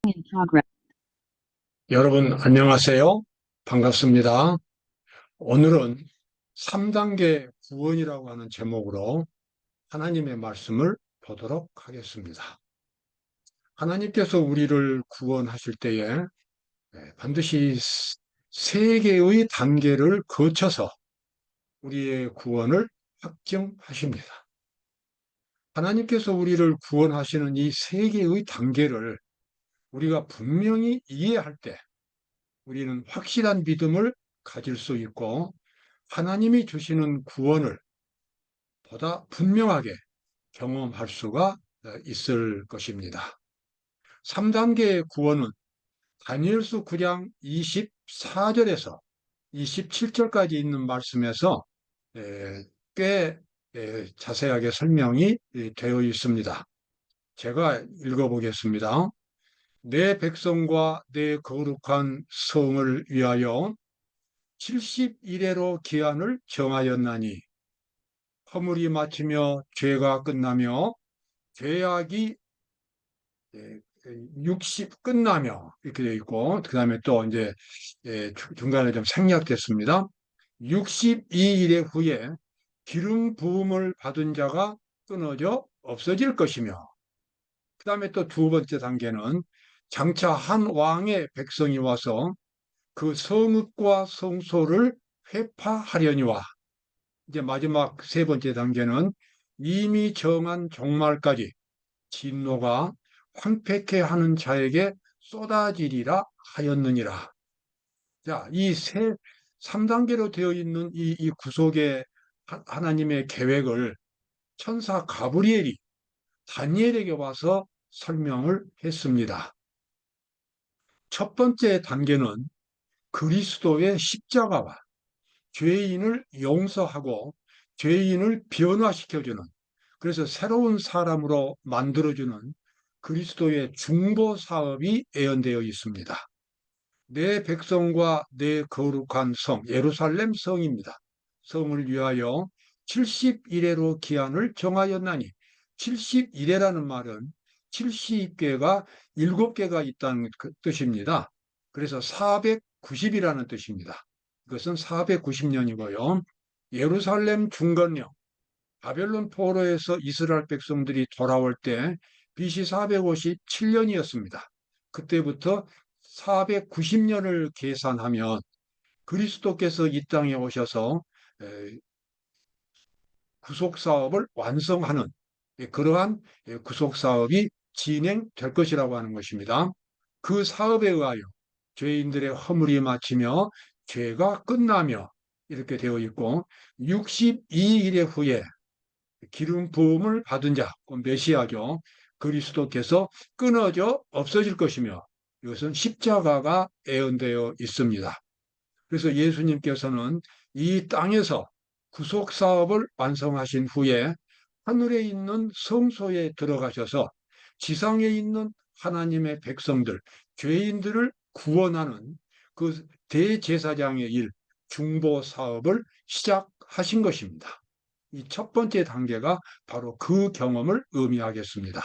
in progress. 여러분, 안녕하세요. 반갑습니다. 오늘은 3단계 구원이라고 하는 제목으로 하나님의 말씀을 보도록 하겠습니다. 하나님께서 우리를 구원하실 때에 반드시 세 개의 단계를 거쳐서 우리의 구원을 확정하십니다. 하나님께서 우리를 구원하시는 이 세 개의 단계를 우리가 분명히 이해할 때 우리는 확실한 믿음을 가질 수 있고 하나님이 주시는 구원을 보다 분명하게 경험할 수가 있을 것입니다. 3단계의 구원은 다니엘서 9장 24절에서 27절까지 있는 말씀에서 꽤 자세하게 설명이 되어 있습니다. 제가 읽어보겠습니다. 내 백성과 내 거룩한 성을 위하여 70일에로 기한을 정하였나니 허물이 마치며 죄가 끝나며 죄악이 60 끝나며 이렇게 되어 있고 그 다음에 또 이제 중간에 좀 생략됐습니다. 62일 후에 기름 부음을 받은 자가 끊어져 없어질 것이며 그 다음에 또 두 번째 단계는 장차 한 왕의 백성이 와서 그 성읍과 성소를 회파하려니와 이제 마지막 세 번째 단계는 이미 정한 종말까지 진노가 황폐케 하는 자에게 쏟아지리라 하였느니라. 자, 3단계로 되어 있는 이 구속의 하나님의 계획을 천사 가브리엘이 다니엘에게 와서 설명을 했습니다. 첫 번째 단계는 그리스도의 십자가와 죄인을 용서하고 죄인을 변화시켜주는, 그래서 새로운 사람으로 만들어주는 그리스도의 중보 사업이 예언되어 있습니다. 내 백성과 내 거룩한 성, 예루살렘 성입니다. 성을 위하여 70일에로 기한을 정하였나니 70일에라는 말은 70개가 7개가 있다는 그 뜻입니다. 그래서 490이라는 뜻입니다. 이것은 490년이고요. 예루살렘 중건령, 바벨론 포로에서 이스라엘 백성들이 돌아올 때 BC 457년이었습니다. 그때부터 490년을 계산하면 그리스도께서 이 땅에 오셔서 구속 사업을 완성하는 그러한 구속 사업이 진행될 것이라고 하는 것입니다. 그 사업에 의하여 죄인들의 허물이 마치며 죄가 끝나며 이렇게 되어 있고 62일 후에 기름 부음을 받은 자, 그 메시아죠. 그리스도께서 끊어져 없어질 것이며 이것은 십자가가 예언되어 있습니다. 그래서 예수님께서는 이 땅에서 구속 사업을 완성하신 후에 하늘에 있는 성소에 들어가셔서 지상에 있는 하나님의 백성들, 죄인들을 구원하는 그 대제사장의 일, 중보 사업을 시작하신 것입니다. 이 첫 번째 단계가 바로 그 경험을 의미하겠습니다.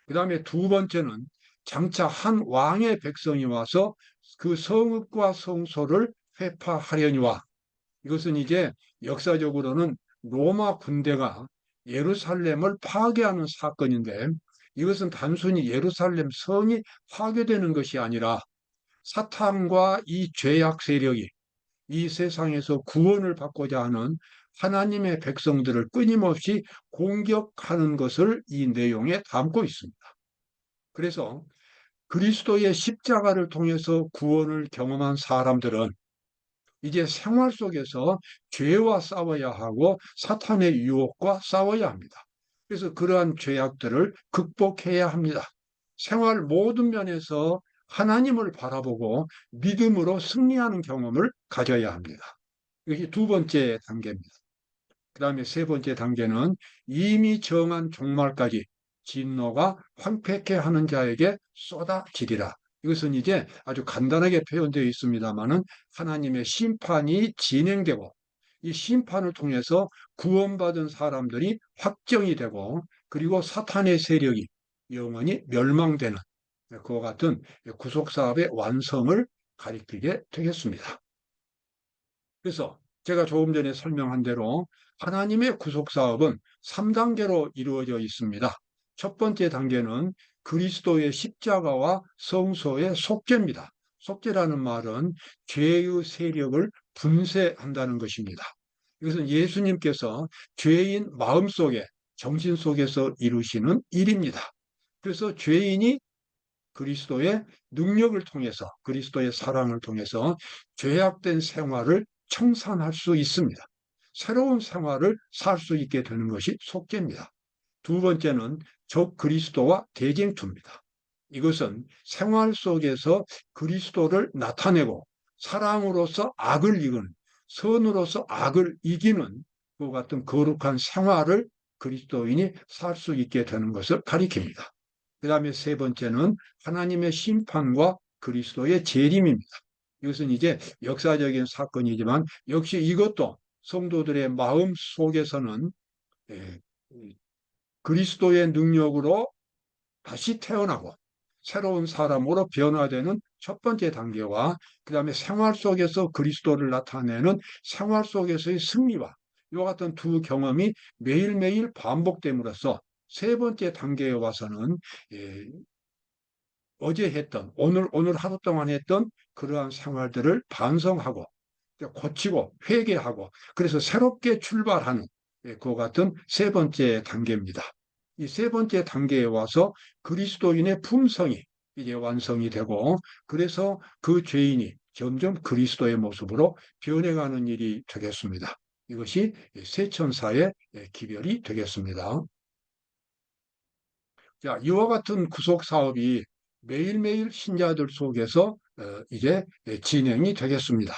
그 다음에 두 번째는 장차 한 왕의 백성이 와서 그 성읍과 성소를 회파하려니와 이것은 이제 역사적으로는 로마 군대가 예루살렘을 파괴하는 사건인데 이것은 단순히 예루살렘 성이 파괴되는 것이 아니라 사탄과 이 죄악 세력이 이 세상에서 구원을 받고자 하는 하나님의 백성들을 끊임없이 공격하는 것을 이 내용에 담고 있습니다. 그래서 그리스도의 십자가를 통해서 구원을 경험한 사람들은 이제 생활 속에서 죄와 싸워야 하고 사탄의 유혹과 싸워야 합니다. 그래서 그러한 죄악들을 극복해야 합니다. 생활 모든 면에서 하나님을 바라보고 믿음으로 승리하는 경험을 가져야 합니다. 이것이 두 번째 단계입니다. 그 다음에 세 번째 단계는 이미 정한 종말까지 진노가 황폐케 하는 자에게 쏟아지리라. 이것은 이제 아주 간단하게 표현되어 있습니다만은 하나님의 심판이 진행되고 이 심판을 통해서 구원받은 사람들이 확정이 되고 그리고 사탄의 세력이 영원히 멸망되는 그와 같은 구속사업의 완성을 가리키게 되겠습니다. 그래서 제가 조금 전에 설명한 대로 하나님의 구속사업은 3단계로 이루어져 있습니다. 첫 번째 단계는 그리스도의 십자가와 성소의 속죄입니다. 속죄라는 말은 죄의 세력을 분쇄한다는 것입니다. 이것은 예수님께서 죄인 마음속에, 정신 속에서 이루시는 일입니다. 그래서 죄인이 그리스도의 능력을 통해서, 그리스도의 사랑을 통해서 죄악된 생활을 청산할 수 있습니다. 새로운 생활을 살 수 있게 되는 것이 속죄입니다. 두 번째는 적 그리스도와 대쟁투입니다. 이것은 생활 속에서 그리스도를 나타내고 사랑으로서 악을 이기는, 선으로서 악을 이기는 그 같은 거룩한 생활을 그리스도인이 살 수 있게 되는 것을 가리킵니다. 그 다음에 세 번째는 하나님의 심판과 그리스도의 재림입니다. 이것은 이제 역사적인 사건이지만 역시 이것도 성도들의 마음 속에서는 예, 그리스도의 능력으로 다시 태어나고 새로운 사람으로 변화되는 첫 번째 단계와 그 다음에 생활 속에서 그리스도를 나타내는 생활 속에서의 승리와 이와 같은 두 경험이 매일매일 반복됨으로써 세 번째 단계에 와서는 예, 어제 했던 오늘 하루 동안 했던 그러한 생활들을 반성하고 고치고 회개하고 그래서 새롭게 출발하는 그와 같은 세 번째 단계입니다. 이 세 번째 단계에 와서 그리스도인의 품성이 이제 완성이 되고 그래서 그 죄인이 점점 그리스도의 모습으로 변해가는 일이 되겠습니다. 이것이 새 천사의 기별이 되겠습니다. 자, 이와 같은 구속 사업이 매일매일 신자들 속에서 이제 진행이 되겠습니다.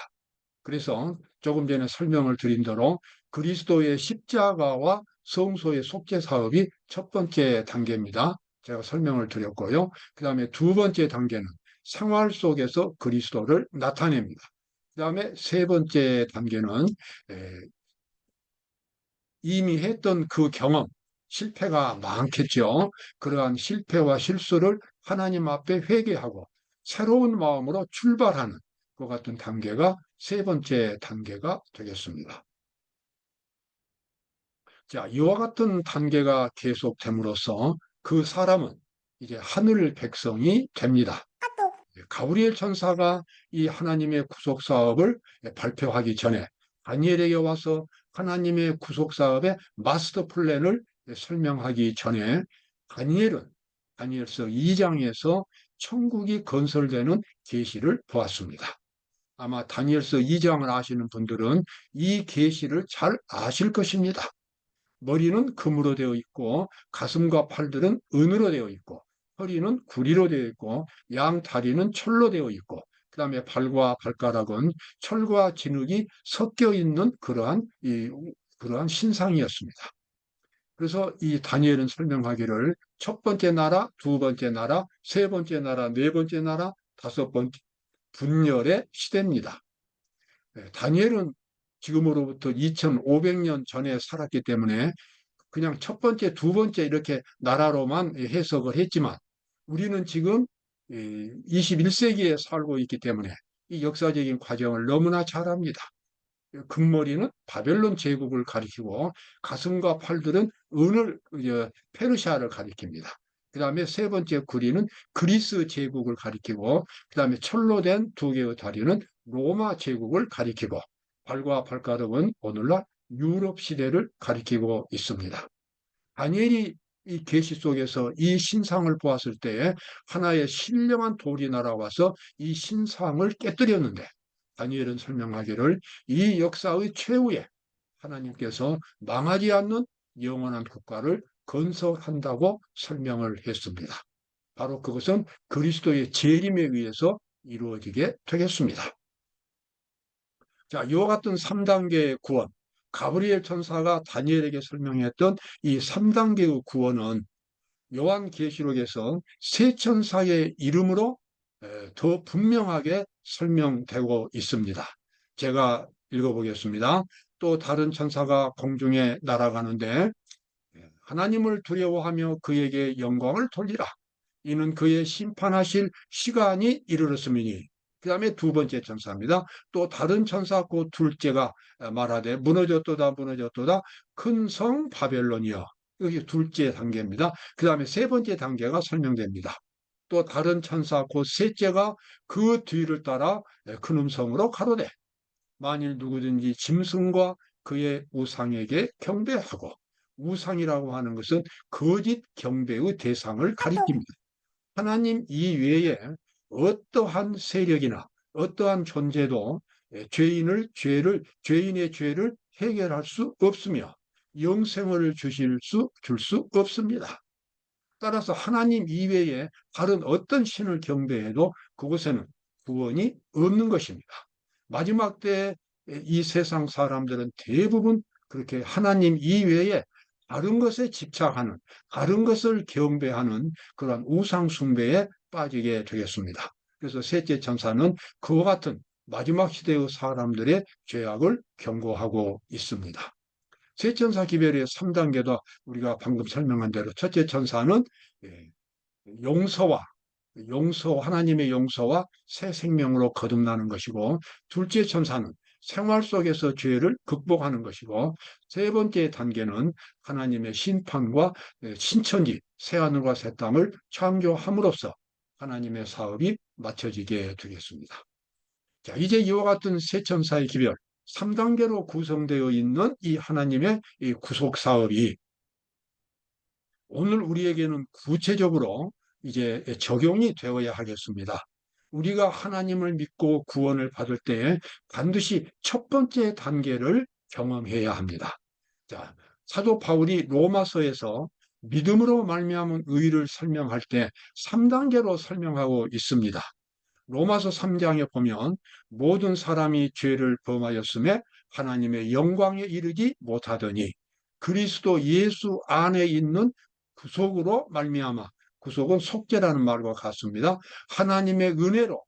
그래서 조금 전에 설명을 드린 대로 그리스도의 십자가와 성소의 속죄 사업이 첫 번째 단계입니다. 제가 설명을 드렸고요. 그 다음에 두 번째 단계는 생활 속에서 그리스도를 나타냅니다. 그 다음에 세 번째 단계는 이미 했던 그 경험, 실패가 많겠죠. 그러한 실패와 실수를 하나님 앞에 회개하고 새로운 마음으로 출발하는 것 같은 단계가 세 번째 단계가 되겠습니다. 자, 이와 같은 단계가 계속됨으로써 그 사람은 이제 하늘 백성이 됩니다. 가브리엘 천사가 이 하나님의 구속 사업을 발표하기 전에 다니엘에게 와서 하나님의 구속 사업의 마스터 플랜을 설명하기 전에 다니엘은 다니엘서 2장에서 천국이 건설되는 계시를 보았습니다. 아마 다니엘서 2장을 아시는 분들은 이 계시를 잘 아실 것입니다. 머리는 금으로 되어 있고 가슴과 팔들은 은으로 되어 있고 허리는 구리로 되어 있고 양 다리는 철로 되어 있고 그 다음에 발과 발가락은 철과 진흙이 섞여 있는 그러한 신상이었습니다. 그래서 이 다니엘은 설명하기를 첫 번째 나라, 두 번째 나라, 세 번째 나라, 네 번째 나라, 다섯 번째 분열의 시대입니다. 다니엘은 지금으로부터 2500년 전에 살았기 때문에 그냥 첫 번째, 두 번째 이렇게 나라로만 해석을 했지만 우리는 지금 21세기에 살고 있기 때문에 이 역사적인 과정을 너무나 잘 압니다. 금머리는 바벨론 제국을 가리키고 가슴과 팔들은 페르시아를 가리킵니다. 그 다음에 세 번째 구리는 그리스 제국을 가리키고 그 다음에 철로 된 두 개의 다리는 로마 제국을 가리키고 발과 발가락은 오늘날 유럽 시대를 가리키고 있습니다. 다니엘이 이 계시 속에서 이 신상을 보았을 때에 하나의 신령한 돌이 날아와서 이 신상을 깨뜨렸는데 다니엘은 설명하기를 이 역사의 최후에 하나님께서 망하지 않는 영원한 국가를 건설한다고 설명을 했습니다. 바로 그것은 그리스도의 재림에 의해서 이루어지게 되겠습니다. 자, 이와 같은 3단계의 구원, 가브리엘 천사가 다니엘에게 설명했던 이 3단계의 구원은 요한계시록에서 세 천사의 이름으로 더 분명하게 설명되고 있습니다. 제가 읽어보겠습니다. 또 다른 천사가 공중에 날아가는데 하나님을 두려워하며 그에게 영광을 돌리라. 이는 그의 심판하실 시간이 이르렀음이니. 그 다음에 두 번째 천사입니다. 또 다른 천사 곧 둘째가 말하되 무너졌도다 무너졌도다 큰 성 바벨론이여. 이게 둘째 단계입니다. 그 다음에 세 번째 단계가 설명됩니다. 또 다른 천사 곧 셋째가 그 뒤를 따라 큰 음성으로 가로되 만일 누구든지 짐승과 그의 우상에게 경배하고, 우상이라고 하는 것은 거짓 경배의 대상을 가리킵니다. 하나님 이외에 어떠한 세력이나 어떠한 존재도 죄인의 죄를 해결할 수 없으며 영생을 줄 수 없습니다. 따라서 하나님 이외에 다른 어떤 신을 경배해도 그곳에는 구원이 없는 것입니다. 마지막 때 이 세상 사람들은 대부분 그렇게 하나님 이외에 다른 것에 집착하는, 다른 것을 경배하는 그런 우상 숭배에 빠지게 되겠습니다. 그래서 셋째 천사는 그와 같은 마지막 시대의 사람들의 죄악을 경고하고 있습니다. 세 천사 기별의 3단계도 우리가 방금 설명한 대로 첫째 천사는 예, 용서와 하나님의 용서와 새 생명으로 거듭나는 것이고, 둘째 천사는 생활 속에서 죄를 극복하는 것이고, 세 번째 단계는 하나님의 심판과 신천지, 새하늘과 새 땅을 창조함으로써 하나님의 사업이 마쳐지게 되겠습니다. 자, 이제 이와 같은 세 천사의 기별, 3단계로 구성되어 있는 이 하나님의 이 구속 사업이 오늘 우리에게는 구체적으로 이제 적용이 되어야 하겠습니다. 우리가 하나님을 믿고 구원을 받을 때 반드시 첫 번째 단계를 경험해야 합니다. 자, 사도 바울이 로마서에서 믿음으로 말미암은 의를 설명할 때 3단계로 설명하고 있습니다. 로마서 3장에 보면 모든 사람이 죄를 범하였음에 하나님의 영광에 이르지 못하더니 그리스도 예수 안에 있는 구속으로 말미암아, 구속은 속죄라는 말과 같습니다. 하나님의 은혜로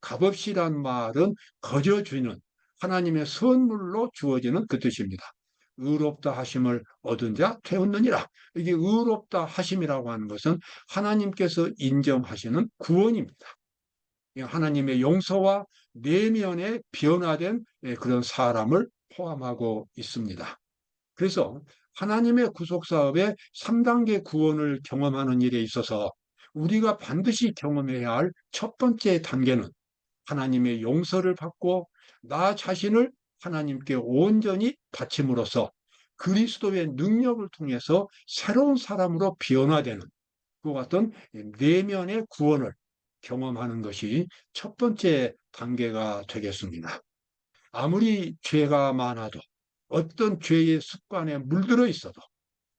값없이란 말은 거저 주는 하나님의 선물로 주어지는 그 뜻입니다. 의롭다 하심을 얻은 자 되었느니라. 이게 의롭다 하심이라고 하는 것은 하나님께서 인정하시는 구원입니다. 하나님의 용서와 내면의 변화된 그런 사람을 포함하고 있습니다. 그래서 하나님의 구속 사업의 3단계 구원을 경험하는 일에 있어서 우리가 반드시 경험해야 할 첫 번째 단계는 하나님의 용서를 받고 나 자신을 하나님께 온전히 바침으로써 그리스도의 능력을 통해서 새로운 사람으로 변화되는 그 같은 내면의 구원을 경험하는 것이 첫 번째 단계가 되겠습니다. 아무리 죄가 많아도 어떤 죄의 습관에 물들어 있어도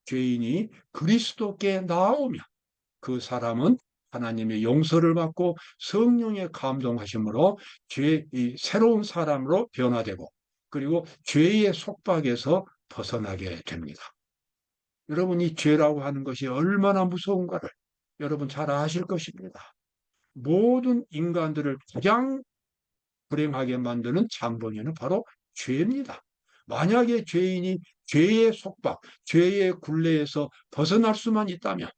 죄인이 그리스도께 나오면 그 사람은 하나님의 용서를 받고 성령의 감동하심으로 새로운 사람으로 변화되고 그리고 죄의 속박에서 벗어나게 됩니다. 여러분, 이 죄라고 하는 것이 얼마나 무서운가를 여러분 잘 아실 것입니다. 모든 인간들을 가장 불행하게 만드는 장본인은 바로 죄입니다. 만약에 죄인이 죄의 속박, 죄의 굴레에서 벗어날 수만 있다면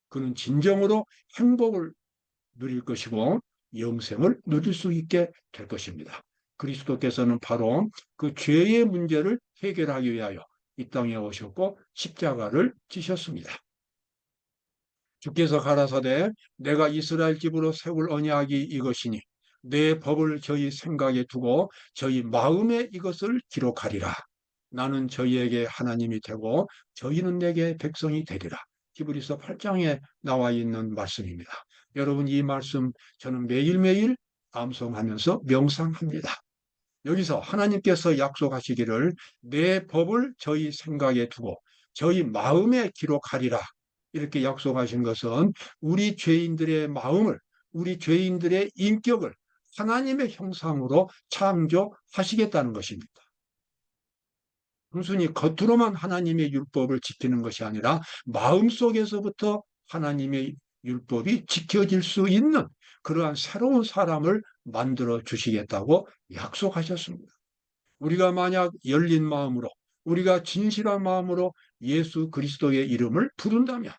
그는 진정으로 행복을 누릴 것이고 영생을 누릴 수 있게 될 것입니다. 그리스도께서는 바로 그 죄의 문제를 해결하기 위하여 이 땅에 오셨고 십자가를 지셨습니다. 주께서 가라사대 내가 이스라엘 집으로 세울 언약이 이것이니 내 법을 저희 생각에 두고 저희 마음에 이것을 기록하리라. 나는 저희에게 하나님이 되고 저희는 내게 백성이 되리라. 히브리서 8장에 나와 있는 말씀입니다. 여러분, 이 말씀 저는 매일매일 암송하면서 명상합니다. 여기서 하나님께서 약속하시기를 내 법을 저희 생각에 두고 저희 마음에 기록하리라. 이렇게 약속하신 것은 우리 죄인들의 마음을, 우리 죄인들의 인격을 하나님의 형상으로 창조하시겠다는 것입니다. 단순히 겉으로만 하나님의 율법을 지키는 것이 아니라 마음속에서부터 하나님의 율법이 지켜질 수 있는 그러한 새로운 사람을 만들어 주시겠다고 약속하셨습니다. 우리가 만약 열린 마음으로, 우리가 진실한 마음으로 예수 그리스도의 이름을 부른다면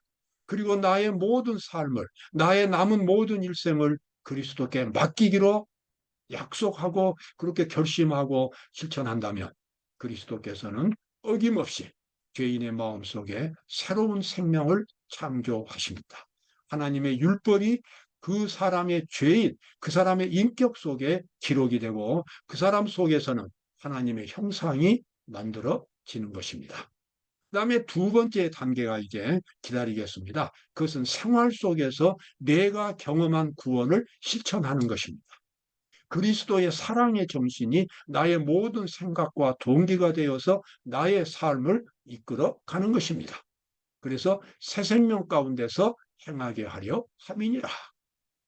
그리고 나의 모든 삶을, 나의 남은 모든 일생을 그리스도께 맡기기로 약속하고 그렇게 결심하고 실천한다면 그리스도께서는 어김없이 죄인의 마음속에 새로운 생명을 창조하십니다. 하나님의 율법이 그 사람의 죄인, 그 사람의 인격 속에 기록이 되고 그 사람 속에서는 하나님의 형상이 만들어지는 것입니다. 그다음에 두 번째 단계가 이제 기다리겠습니다. 그것은 생활 속에서 내가 경험한 구원을 실천하는 것입니다. 그리스도의 사랑의 정신이 나의 모든 생각과 동기가 되어서 나의 삶을 이끌어 가는 것입니다. 그래서 새 생명 가운데서 행하게 하려 함이니라.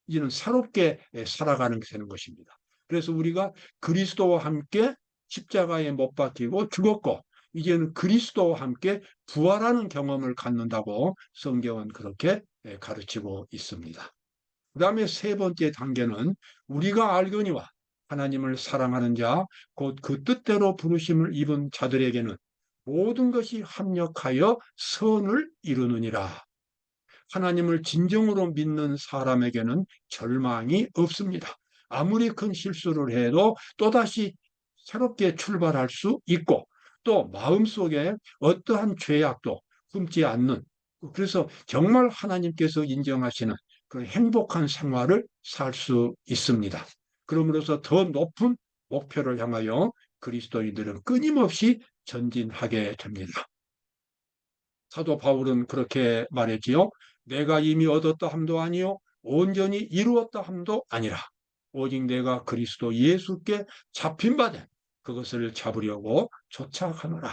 이제는 새롭게 살아가는 게 되는 것입니다. 그래서 우리가 그리스도와 함께 십자가에 못 박히고 죽었고 이제는 그리스도와 함께 부활하는 경험을 갖는다고 성경은 그렇게 가르치고 있습니다. 그 다음에 세 번째 단계는 우리가 알거니와 하나님을 사랑하는 자, 곧 그 뜻대로 부르심을 입은 자들에게는 모든 것이 합력하여 선을 이루느니라. 하나님을 진정으로 믿는 사람에게는 절망이 없습니다. 아무리 큰 실수를 해도 또다시 새롭게 출발할 수 있고 또 마음속에 어떠한 죄악도 품지 않는 그래서 정말 하나님께서 인정하시는 그 행복한 생활을 살 수 있습니다. 그러므로서 더 높은 목표를 향하여 그리스도인들은 끊임없이 전진하게 됩니다. 사도 바울은 그렇게 말했지요. 내가 이미 얻었다 함도 아니요 온전히 이루었다 함도 아니라 오직 내가 그리스도 예수께 잡힌 바 된 그것을 잡으려고 쫓아가노라.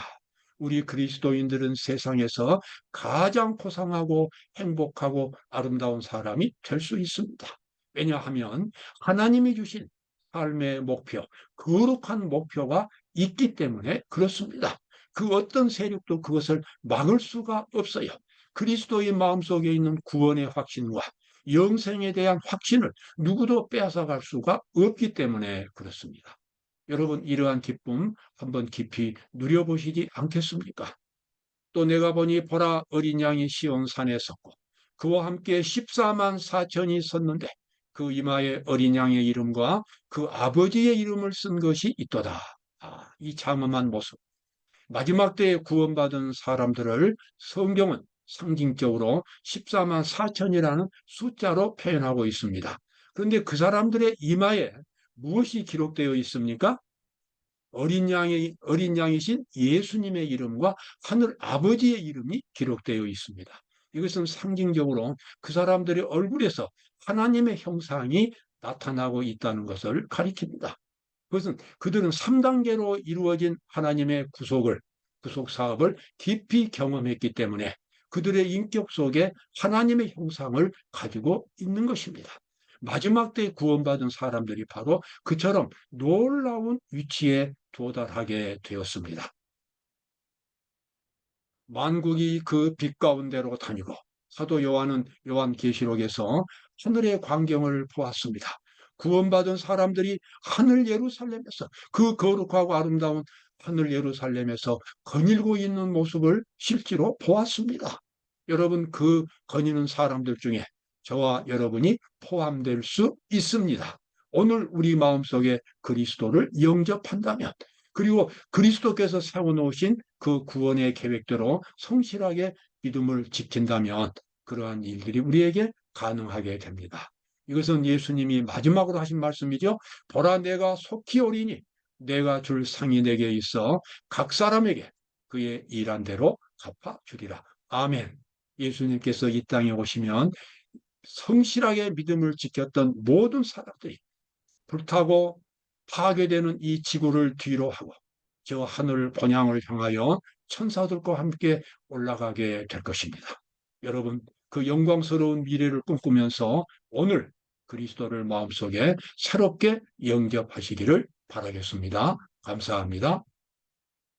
우리 그리스도인들은 세상에서 가장 고상하고 행복하고 아름다운 사람이 될 수 있습니다. 왜냐하면 하나님이 주신 삶의 목표, 거룩한 목표가 있기 때문에 그렇습니다. 그 어떤 세력도 그것을 막을 수가 없어요. 그리스도의 마음속에 있는 구원의 확신과 영생에 대한 확신을 누구도 빼앗아갈 수가 없기 때문에 그렇습니다. 여러분 이러한 기쁨 한번 깊이 누려보시지 않겠습니까? 또 내가 보니 보라 어린 양이 시온 산에 섰고 그와 함께 14만 4천이 섰는데 그 이마에 어린 양의 이름과 그 아버지의 이름을 쓴 것이 있도다. 이 장엄한 모습. 마지막 때에 구원받은 사람들을 성경은 상징적으로 14만 4천이라는 숫자로 표현하고 있습니다. 그런데 그 사람들의 이마에 무엇이 기록되어 있습니까? 어린 양이신 예수님의 이름과 하늘 아버지의 이름이 기록되어 있습니다. 이것은 상징적으로 그 사람들의 얼굴에서 하나님의 형상이 나타나고 있다는 것을 가리킵니다. 그것은 그들은 3단계로 이루어진 하나님의 구속 사업을 깊이 경험했기 때문에 그들의 인격 속에 하나님의 형상을 가지고 있는 것입니다. 마지막 때 구원받은 사람들이 바로 그처럼 놀라운 위치에 도달하게 되었습니다. 만국이 그 빛 가운데로 다니고 사도 요한은 요한계시록에서 하늘의 광경을 보았습니다. 구원받은 사람들이 하늘 예루살렘에서 그 거룩하고 아름다운 하늘 예루살렘에서 거닐고 있는 모습을 실제로 보았습니다. 여러분 그 거니는 사람들 중에 저와 여러분이 포함될 수 있습니다. 오늘 우리 마음속에 그리스도를 영접한다면 그리고 그리스도께서 세워놓으신 그 구원의 계획대로 성실하게 믿음을 지킨다면 그러한 일들이 우리에게 가능하게 됩니다. 이것은 예수님이 마지막으로 하신 말씀이죠. 보라 내가 속히 오리니 내가 줄 상이 내게 있어 각 사람에게 그의 일한 대로 갚아주리라. 아멘. 예수님께서 이 땅에 오시면 성실하게 믿음을 지켰던 모든 사람들이 불타고 파괴되는 이 지구를 뒤로 하고 저 하늘 본향을 향하여 천사들과 함께 올라가게 될 것입니다. 여러분 그 영광스러운 미래를 꿈꾸면서 오늘 그리스도를 마음속에 새롭게 영접하시기를 바라겠습니다. 감사합니다.